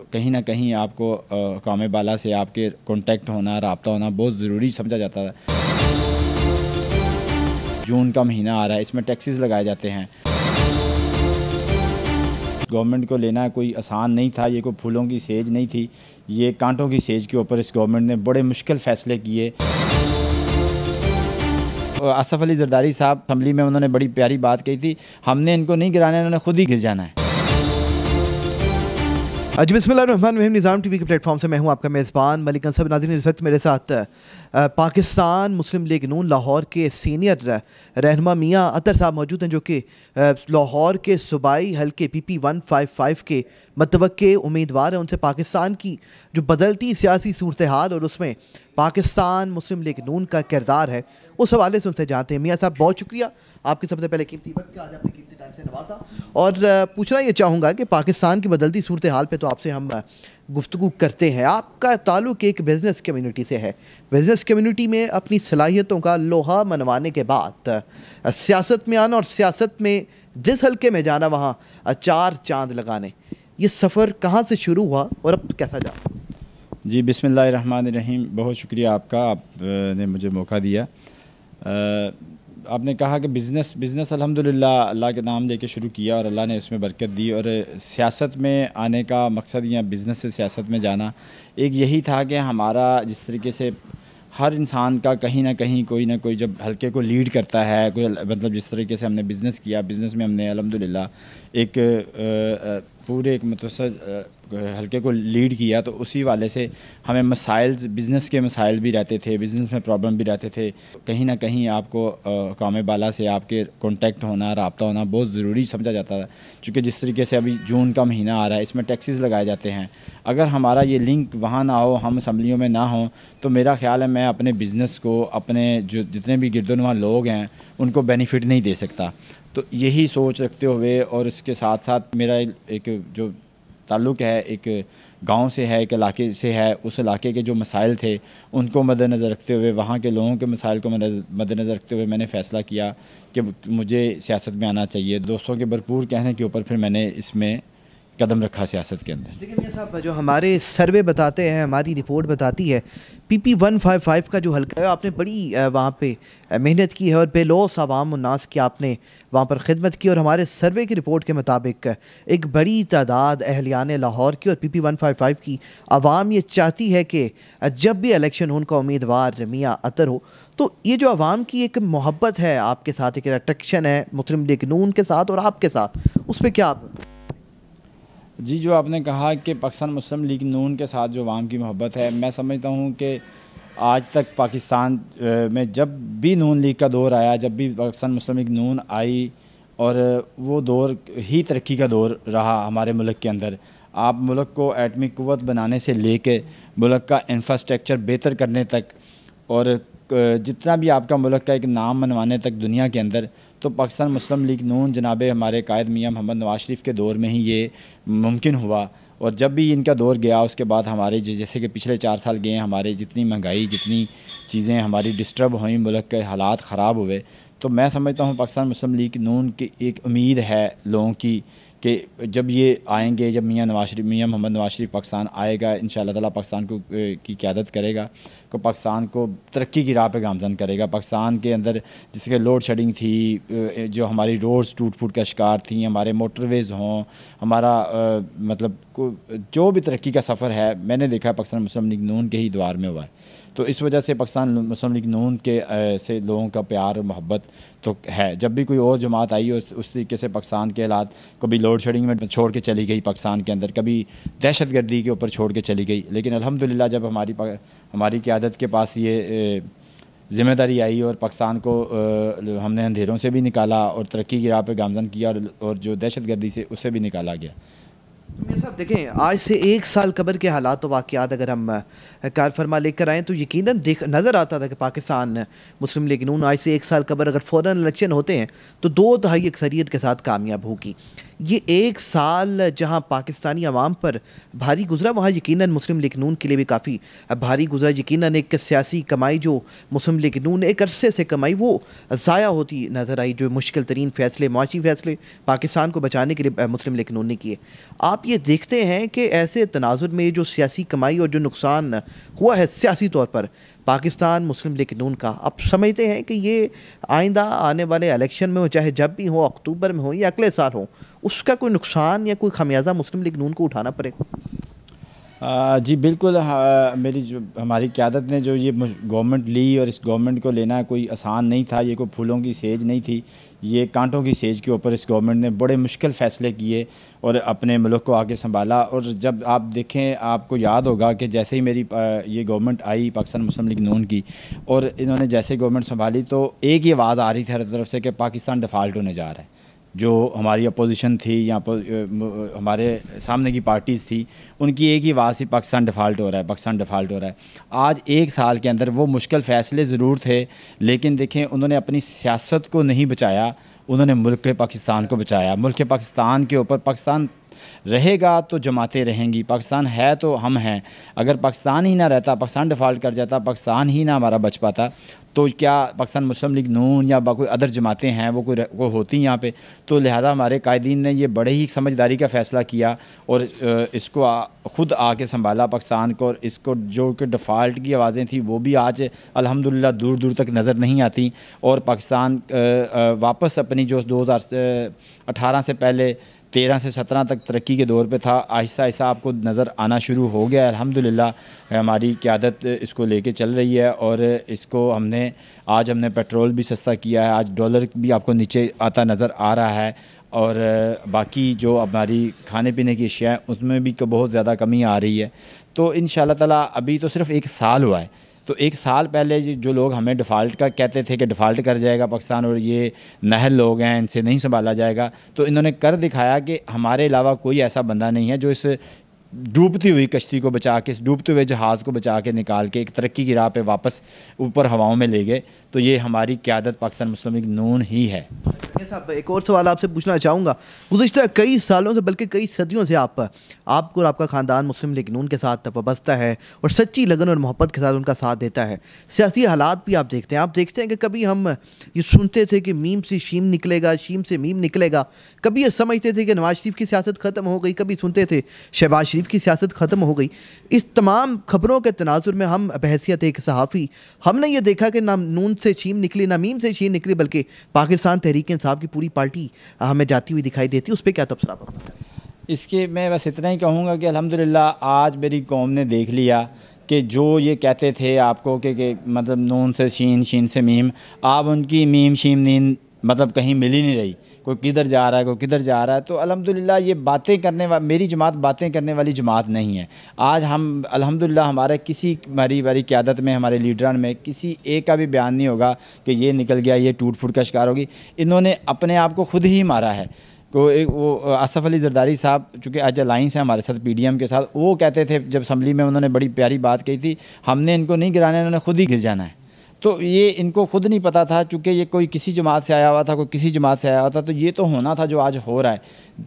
कहीं ना कहीं आपको कौम बाला से आपके कांटेक्ट होना, रब्ता होना बहुत ज़रूरी समझा जाता है। जून का महीना आ रहा है, इसमें टैक्सेस लगाए जाते हैं। गवर्नमेंट को लेना कोई आसान नहीं था, ये कोई फूलों की सेज नहीं थी, ये कांटों की सेज के ऊपर इस गवर्नमेंट ने बड़े मुश्किल फ़ैसले किए। आसफ़ अली ज़रदारी साहब असम्बली में उन्होंने बड़ी प्यारी बात कही थी, हमने इनको नहीं गिराना, इन्होंने खुद ही गिर जाना है। जी बिस्मिल्लाहिर्रहमानिर्रहीम। निज़ाम टीवी के प्लेटफॉर्म से मैं हूं आपका मेज़बान मलिक अंसब। नाज़रीन, इस वक्त मेरे साथ पाकिस्तान मुस्लिम लीग नून लाहौर के सीनियर रहनुमा मियाँ अतर साहब मौजूद हैं, जो कि लाहौर के सूबाई हल्के PP 155 के मतवक्के उम्मीदवार हैं। उनसे पाकिस्तान की जो बदलती सियासी सूरत हाल और उसमें पाकिस्तान मुस्लिम लीग नून का किरदार है, उस हवाले से उनसे जानते हैं। मियाँ साहब, बहुत शुक्रिया आपकी सबसे पहले कीमती वक्त का, आज अपने कीमती टाइम से नवाजा। और पूछना ये चाहूँगा कि पाकिस्तान की बदलती सूरत हाल पे तो आपसे हम गुफ्तगू करते हैं। आपका ताल्लुक़ एक बिज़नेस कम्युनिटी से है। बिज़नेस कम्युनिटी में अपनी सलाहियतों का लोहा मनवाने के बाद सियासत में आना और सियासत में जिस हल्के में जाना वहाँ चार चांद लगाने, ये सफ़र कहाँ से शुरू हुआ और अब कैसा जा? जी बिस्मिल्लाहिर्रहमानिर्रहीम, बहुत शुक्रिया आपका, आपने मुझे मौका दिया। आपने कहा कि बिज़नेस अल्हम्दुलिल्लाह अल्लाह के नाम लेके शुरू किया और अल्लाह ने उसमें बरकत दी। और सियासत में आने का मकसद या बिज़नेस से सियासत में जाना एक यही था कि हमारा जिस तरीके से हर इंसान का कहीं ना कहीं कोई ना कोई जब हल्के को लीड करता है, कोई मतलब जिस तरीके से हमने बिज़नेस किया, बिज़नेस में हमने अल्हम्दुलिल्लाह एक पूरे एक मुतवस्सित हल्के को लीड किया, तो उसी वाले से हमें मसाइल, बिज़नेस के मसाइल भी रहते थे, बिज़नेस में प्रॉब्लम भी रहते थे। कहीं ना कहीं आपको कौम बाला से आपके कांटेक्ट होना, रब्ता होना बहुत ज़रूरी समझा जाता है। क्योंकि जिस तरीके से अभी जून का महीना आ रहा है, इसमें टैक्सेस लगाए जाते हैं। अगर हमारा ये लिंक वहाँ ना हो, हम असम्बलियों में ना हो, तो मेरा ख़्याल है मैं अपने बिज़नेस को, अपने जो जितने भी गिरदोनवा लोग हैं उनको बेनिफिट नहीं दे सकता। तो यही सोच रखते हुए और इसके साथ साथ मेरा एक जो ताल्लुक़ है एक गांव से है, एक इलाके से है, उस इलाके के जो मसाइल थे उनको मद्देनज़र रखते हुए, वहाँ के लोगों के मसाइल को मद्देनज़र रखते हुए मैंने फ़ैसला किया कि मुझे सियासत में आना चाहिए। दोस्तों के भरपूर कहने के ऊपर फिर मैंने इसमें कदम रखा सियासत के अंदर। देखिए मियां साहब, जो हमारे सर्वे बताते हैं, हमारी रिपोर्ट बताती है, PP 155 का जो हल्का है, आपने बड़ी वहाँ पे मेहनत की है और बेलौस आवाम उन्नास की आपने वहाँ पर खिदमत की। और हमारे सर्वे की रिपोर्ट के मुताबिक एक बड़ी तादाद अहलियान लाहौर की और PP 155 की आवाम ये चाहती है कि जब भी इलेक्शन हो उनका उम्मीदवार मियाँ अतर हो। तो ये जो आवाम की एक मोहब्बत है आपके साथ, एक अट्रैक्शन है मुस्लिम लीग नून के साथ और आपके साथ, उस पर क्या आप? जी, जो आपने कहा कि पाकिस्तान मुस्लिम लीग नून के साथ जो अवाम की मोहब्बत है, मैं समझता हूँ कि आज तक पाकिस्तान में जब भी नून लीग का दौर आया, जब भी पाकिस्तान मुस्लिम लीग नून आई, और वो दौर ही तरक्की का दौर रहा हमारे मुल्क के अंदर। आप मुल्क को एटमी क़ुव्वत बनाने से लेके मुल्क का इंफ्रास्ट्रक्चर बेहतर करने तक और जितना भी आपका मुल्क का एक नाम मनवाने तक दुनिया के अंदर, तो पाकिस्तान मुस्लिम लीग नून जनाब हमारे कायद मियाँ मोहम्मद नवाज शरीफ के दौर में ही ये मुमकिन हुआ। और जब भी इनका दौर गया उसके बाद हमारे जैसे कि पिछले 4 साल गए, हमारे जितनी महंगाई, जितनी चीज़ें हमारी डिस्टर्ब हुई, मुल्क के हालात ख़राब हुए, तो मैं समझता हूँ पाकिस्तान मुस्लिम लीग नून की एक उम्मीद है लोगों की कि जब ये आएंगे, जब मियाँ मोहम्मद नवाज शरीफ पाकिस्तान आएगा, इंशाअल्लाह ताला पाकिस्तान को की क़यादत करेगा, को पाकिस्तान को तरक्की की राह पे गामज़न करेगा। पाकिस्तान के अंदर जिसके लोड शेडिंग थी, जो हमारी रोड्स टूट फूट का शिकार थी, हमारे मोटरवेज़ हों, हमारा मतलब जो भी तरक्की का सफ़र है, मैंने देखा है पाकिस्तान मुस्लिम लीग नून के ही द्वार में हुआ है। तो इस वजह से पाकिस्तान मुस्लिम लीग नून के से लोगों का प्यार और मोहब्बत तो है। जब भी कोई और जमात आई उस तरीके से पाकिस्तान के हालात, कभी लोड शेडिंग में छोड़ के चली गई पाकिस्तान के अंदर, कभी दहशतगर्दी के ऊपर छोड़ के चली गई, लेकिन अल्हम्दुलिल्लाह जब हमारी क़यादत के पास ये ज़िम्मेदारी आई और पाकिस्तान को हमने अंधेरों से भी निकाला और तरक्की की राह पे गामज़न किया और जो दहशतगर्दी से उससे भी निकाला गया। मियां साहब, देखें, आज से 1 साल कबल के हालात वाक़यात अगर हम कार फरमा लेकर आएँ तो यकीनन नज़र आता था कि पाकिस्तान मुस्लिम लीग नून आज से 1 साल कबल अगर फ़ौरन इलेक्शन होते हैं तो 2 तिहाई अक्सरियत के साथ कामयाब होगी। ये एक साल जहां पाकिस्तानी अवाम पर भारी गुजरा, वहाँ यकीनन मुस्लिम लीग नून के लिए भी काफ़ी भारी गुजरा। यकीनन एक सियासी कमाई जो मुस्लिम लीग नून ने एक अरसे से कमाई वो ज़ाया होती नज़र आई। जो मुश्किल तरीन फ़ैसले, मुआशी फ़ैसले पाकिस्तान को बचाने के लिए मुस्लिम लीग नून ने किए। आप ये देखते हैं कि ऐसे तनाजुर में जो सियासी कमाई और जो नुकसान हुआ है सियासी तौर पर पाकिस्तान मुस्लिम लीग नून का, आप समझते हैं कि ये आइंदा आने वाले इलेक्शन में हो, चाहे जब भी हो, अक्टूबर में हो या अगले साल हो, उसका कोई नुकसान या कोई खमियाजा मुस्लिम लीग नून को उठाना पड़ेगा? जी बिल्कुल। मेरी जो हमारी क़यादत ने जो ये गवर्नमेंट ली और इस गवर्नमेंट को लेना कोई आसान नहीं था। ये कोई फूलों की सेज नहीं थी, ये कांटों की सेज के ऊपर इस गवर्नमेंट ने बड़े मुश्किल फ़ैसले किए और अपने मुल्क को आगे संभाला। और जब आप देखें, आपको याद होगा कि जैसे ही मेरी ये गवर्नमेंट आई पाकिस्तान मुस्लिम लीग नून की, और इन्होंने जैसे गवर्नमेंट संभाली तो एक ही आवाज़ आ रही थी हर तरफ से कि पाकिस्तान डिफ़ाल्ट होने जा रहा है। जो हमारी अपोजिशन थी या हमारे सामने की पार्टीज़ थी, उनकी एक ही आवाज़ थी, पाकिस्तान डिफ़ाल्ट हो रहा है, पाकिस्तान डिफ़ाल्ट हो रहा है। आज एक साल के अंदर वो मुश्किल फ़ैसले ज़रूर थे, लेकिन देखें उन्होंने अपनी सियासत को नहीं बचाया, उन्होंने मुल्क पाकिस्तान को बचाया। मुल्क पाकिस्तान के ऊपर, पाकिस्तान रहेगा तो जमातें रहेंगी, पाकिस्तान है तो हम हैं। अगर पाकिस्तान ही ना रहता, पाकिस्तान डिफ़ाल्ट कर जाता, पाकिस्तान ही ना हमारा बच पाता, तो क्या पाकिस्तान मुस्लिम लीग नून या कोई अदर जमातें हैं वो होती यहाँ पे? तो लिहाजा हमारे कायदीन ने ये बड़े ही समझदारी का फ़ैसला किया और इसको ख़ुद आके संभाला पाकिस्तान को। और इसको जो कि डिफ़ाल्ट की आवाज़ें थी वो भी आज अल्हम्दुलिल्लाह दूर दूर तक नज़र नहीं आती। और पाकिस्तान वापस अपनी जो 2018 से पहले 13 से 17 तक तरक्की के दौर पे था, आहिस्ता आहिस्ता आपको नज़र आना शुरू हो गया है। अल्हम्दुलिल्लाह हमारी क़यादत इसको लेके चल रही है और इसको आज हमने पेट्रोल भी सस्ता किया है, आज डॉलर भी आपको नीचे आता नज़र आ रहा है। और बाकी जो हमारी खाने पीने की अशिया उसमें भी बहुत ज़्यादा कमी आ रही है। तो इंशाअल्लाह ताला अभी तो सिर्फ़ एक साल हुआ है, तो एक साल पहले जो लोग हमें डिफ़ाल्ट का कहते थे कि डिफ़ाल्ट कर जाएगा पाकिस्तान और ये नहल लोग हैं, इनसे नहीं संभाला जाएगा, तो इन्होंने कर दिखाया कि हमारे अलावा कोई ऐसा बंदा नहीं है जो इस डूबती हुई कश्ती को बचा के, इस डूबते हुए जहाज़ को बचा के निकाल के एक तरक्की की राह पे वापस ऊपर हवाओं में ले गए। तो ये हमारी क़यादत पाकिस्तान मुस्लिम लीग नून ही है। साहब, एक और सवाल आपसे पूछना चाहूँगा। गुज़िश्ता कई सालों से, बल्कि कई सदियों से आपको और आपका ख़ानदान मुस्लिम लीग नून के साथ वाबस्ता है और सच्ची लगन और मोहब्बत के साथ उनका साथ देता है। सियासी हालात भी आप देखते हैं कि कभी हम ये सुनते थे कि मीम से शीम निकलेगा, शीम से मीम निकलेगा। कभी ये समझते थे कि नवाज शरीफ की सियासत ख़त्म हो गई, कभी सुनते थे शहबाज शरीफ की सियासत ख़त्म हो गई। इस तमाम खबरों के तनाजुर में हम बहैसियत एक सहाफ़ी, हमने ये देखा कि ना नून से शीम निकली, ना मीम से शीम निकली, बल्कि पाकिस्तान तहरीक इंसाफ की पूरी पार्टी हमें जाती हुई दिखाई देती है। उस पर क्या तबसरा? इसके मैं बस इतना ही कहूँगा कि अल्हम्दुलिल्लाह आज मेरी कौम ने देख लिया कि जो ये कहते थे आपको कि मतलब नून से शीन, शीन से मीम, आप उनकी मीम शीम नीन मतलब कहीं मिल ही नहीं रही। कोई किधर जा रहा है, कोई किधर जा रहा है। तो अल्हम्दुलिल्लाह ये बातें करने वाली मेरी जमात बातें करने वाली जमात नहीं है। आज हम अल्हम्दुलिल्लाह हमारी क़यादत में, हमारे लीडरान में किसी एक का भी बयान नहीं होगा कि ये निकल गया, ये टूट फूट का शिकार होगी। इन्होंने अपने आप को खुद ही मारा है। वो आसफ़ अली ज़रदारी साहब, चूँकि आज अलाइंस है हमारे साथ PDM के साथ, वो कहते थे जब असम्बली में, उन्होंने बड़ी प्यारी बात कही थी, हमने इनको नहीं गिराना, इन्होंने खुद ही गिर जाना है। तो ये इनको खुद नहीं पता था, चूँकि ये कोई किसी जमात से आया हुआ था, कोई किसी जमात से आया हुआ था। तो ये तो होना था जो आज हो रहा है,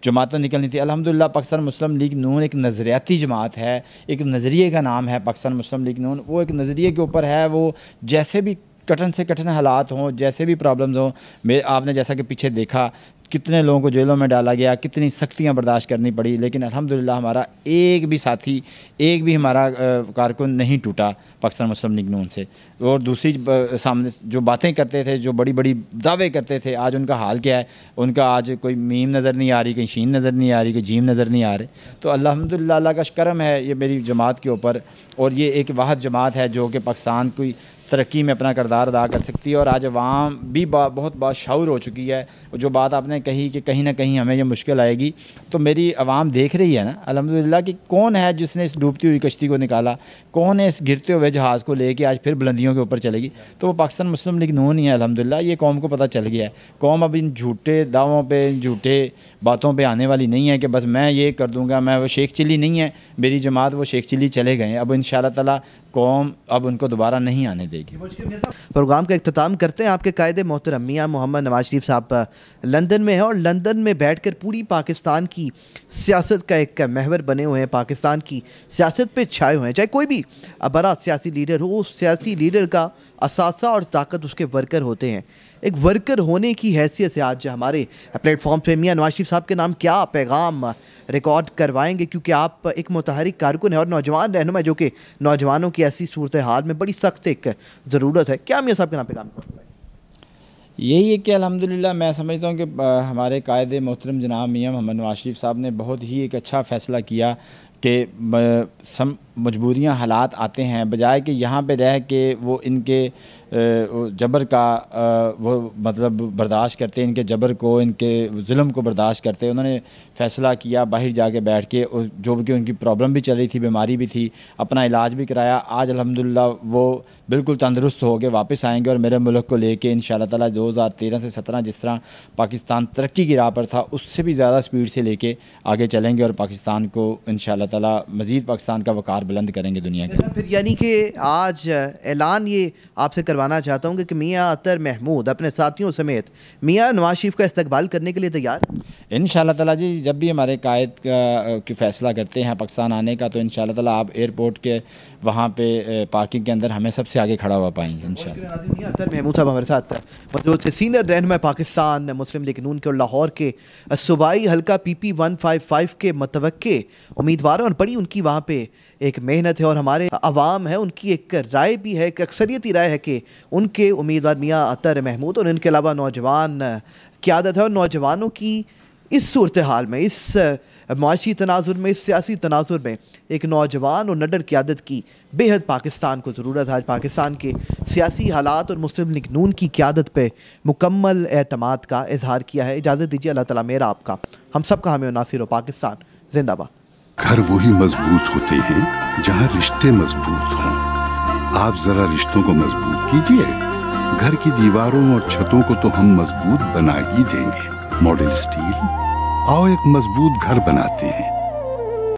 जमातें निकलनी थी। अल्हम्दुलिल्लाह पाकिस्तान मुस्लिम लीग नून एक नज़रियाती जमात है, एक नज़रिए का नाम है पाकिस्तान मुस्लिम लीग नून। वो एक नज़रिए के ऊपर है, वो जैसे भी कठिन से कठिन हालात हों, जैसे भी प्रॉब्लम्स हों, आपने जैसा कि पीछे देखा कितने लोगों को जेलों में डाला गया, कितनी सख्तियां बर्दाश्त करनी पड़ी, लेकिन अल्हम्दुलिल्लाह हमारा एक भी साथी, एक भी हमारा कारकुन नहीं टूटा पाकिस्तान मुस्लिम लीग नून से। और दूसरी सामने जो बातें करते थे, जो बड़ी बड़ी दावे करते थे, आज उनका हाल क्या है? उनका आज कोई मीम नज़र नहीं आ रही, कहीं शीन नज़र नहीं आ रही, कोई जीम नज़र नहीं आ रहे। तो अल्हम्दुलिल्लाह अल्लाह का करम है ये मेरी जमात के ऊपर, और ये एक वाहद जमात है जो कि पाकिस्तान की तरक्की में अपना किरदार अदा कर सकती है। और आज अवाम भी बहुत बाशऊर हो चुकी है। जो बात आपने कही कि कहीं ना कहीं हमें ये मुश्किल आएगी, तो मेरी अवाम देख रही है ना अल्हम्दुलिल्लाह कि कौन है जिसने इस डूबती हुई कश्ती को निकाला, कौन है इस गिरते हुए जहाज़ को लेके आज फिर बुलंदियों के ऊपर चलेगी। तो वो पाकिस्तान मुस्लिम लीग नून ही है। अल्हम्दुलिल्लाह ये कौम को पता चल गया है। कौम अब इन झूठे दावों पर, झूठे बातों पर आने वाली नहीं है कि बस मैं ये कर दूँगा, मैं वो शेख चिल्ली नहीं है मेरी जमात, वो शेख चिल्ली चले गए। अब इंशाअल्लाह ताला कौम अब उनको दोबारा नहीं आने देगी। प्रोग्राम का इख्तिताम करते हैं। आपके कायदे मोहतरम मियां मोहम्मद नवाज शरीफ साहब लंदन में है और लंदन में बैठकर पूरी पाकिस्तान की सियासत का एक महवर बने हुए हैं, पाकिस्तान की सियासत पे छाए हुए हैं। चाहे कोई भी बड़ा सियासी लीडर हो, उस सियासी लीडर का असासा और ताकत उसके वर्कर होते हैं। एक वर्कर होने की हैसियत से आज हमारे प्लेटफॉर्म पे मियां नवाज शरीफ साहब के नाम क्या पैगाम रिकॉर्ड करवाएंगे, क्योंकि आप एक मुतहरिक कारकुन है और नौजवान रहनुमा जो कि नौजवानों की ऐसी सूरत हाल में बड़ी सख्त एक ज़रूरत है। क्या मियां साहब के नाम पैगाम करवाएंगे? यही है कि अल्हम्दुलिल्लाह मैं समझता हूँ कि हमारे कायद मोहतरम जनाब मियां मोहम्मद नवाज शरीफ साहब ने बहुत ही एक अच्छा फ़ैसला किया कि मजबूरियाँ हालात आते हैं, बजाय कि यहाँ पे रह के वो इनके जबर का वो मतलब बर्दाश्त करते, इनके जबर को, इनके जुल्म को बर्दाश्त करते। उन्होंने फ़ैसला किया बाहर जाके बैठ के, और जो कि उनकी प्रॉब्लम भी चल रही थी, बीमारी भी थी, अपना इलाज भी कराया। आज अल्हम्दुलिल्लाह वो बिल्कुल तंदुरुस्त हो के वापस आएंगे और मेरे मुल्क को लेके इंशाअल्लाह ताला 2013 से 17 जिस तरह पाकिस्तान तरक्की की राह पर था, उससे भी ज़्यादा स्पीड से लेके आगे चलेंगे और पाकिस्तान को इंशाअल्लाह ताला मज़ीद पाकिस्तान का वक़ार बुलंद करेंगे दुनिया के। फिर यानी कि आज ऐलान ये आपसे करवाना चाहता हूँ कि मियां अतर महमूद अपने साथियों समेत मियां नवाज शरीफ का इस्तकबाल करने के लिए तैयार इंशाअल्लाह ताला जी। जब भी हमारे कायद की फ़ैसला करते हैं पाकिस्तान आने का, तो इंशाअल्लाह ताला आप एयरपोर्ट के वहाँ पे पार्किंग के अंदर हमें सबसे आगे खड़ा हुआ पाएंगे इंशाअल्लाह। मियां अतर महमूद साहब हमारे साथ मौजूद थे, सीनियर रहनुमा पाकिस्तान मुस्लिम लीग नून के और लाहौर के सूबाई हल्का PP 155 के मतवक्के उम्मीदवार हैं और बड़ी उनकी वहाँ पे एक मेहनत है और हमारे अवाम है उनकी एक राय भी है, एक अक्सरियती राय है कि उनके उम्मीदवार मियां अतर महमूद और इनके अलावा नौजवान क़यादत है। और नौजवानों की इस सूरत हाल में, इस माशी तनाजुर में, इस सियासी तनाजुर में एक नौजवान और निडर क़यादत की बेहद पाकिस्तान को ज़रूरत है। आज पाकिस्तान के सियासी हालात और मुस्लिम लीग नून की क़यादत पे मुकम्मल एतमाद का इजहार किया है। इजाज़त दीजिए, अल्लाह ताला मेरा आपका हम सब का हमें नासिर हो। पाकिस्तान जिंदाबाद। घर वही मजबूत होते हैं जहाँ रिश्ते मजबूत हों। आप जरा रिश्तों को मजबूत कीजिए। घर की दीवारों और छतों को तो हम मजबूत बना ही देंगे। मॉडल स्टील, आओ एक मजबूत घर बनाते हैं।